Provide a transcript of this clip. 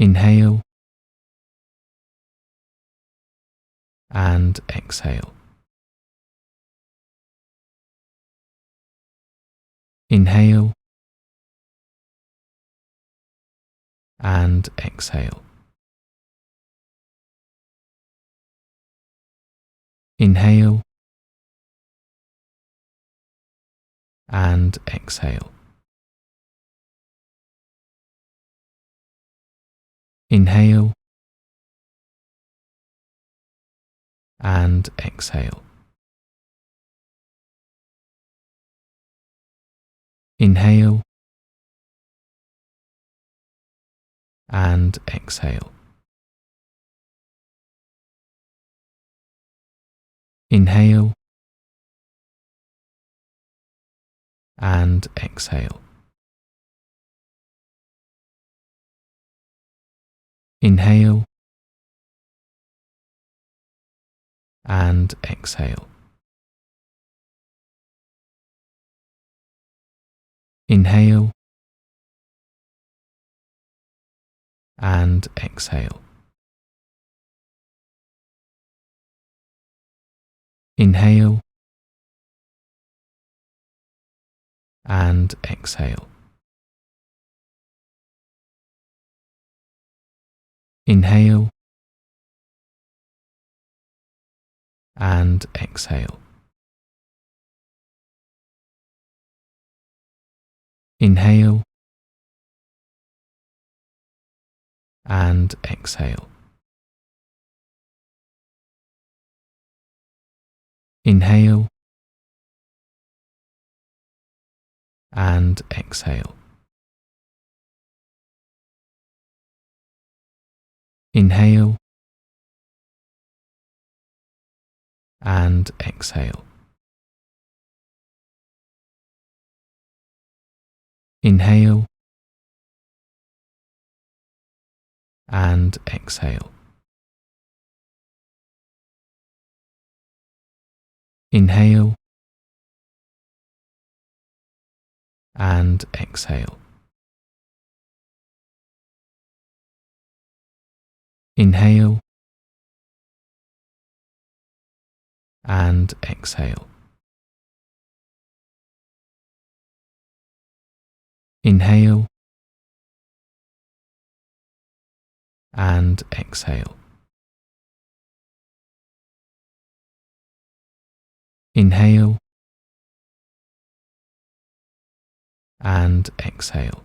Inhale and exhale. Inhale and exhale. Inhale and exhale. Inhale and exhale. Inhale and exhale. Inhale and exhale. Inhale and exhale. Inhale and exhale. Inhale and exhale. Inhale and exhale. Inhale and exhale. Inhale and exhale. Inhale and exhale. Inhale and exhale. Inhale and exhale. Inhale and exhale. Inhale and exhale. Inhale and exhale.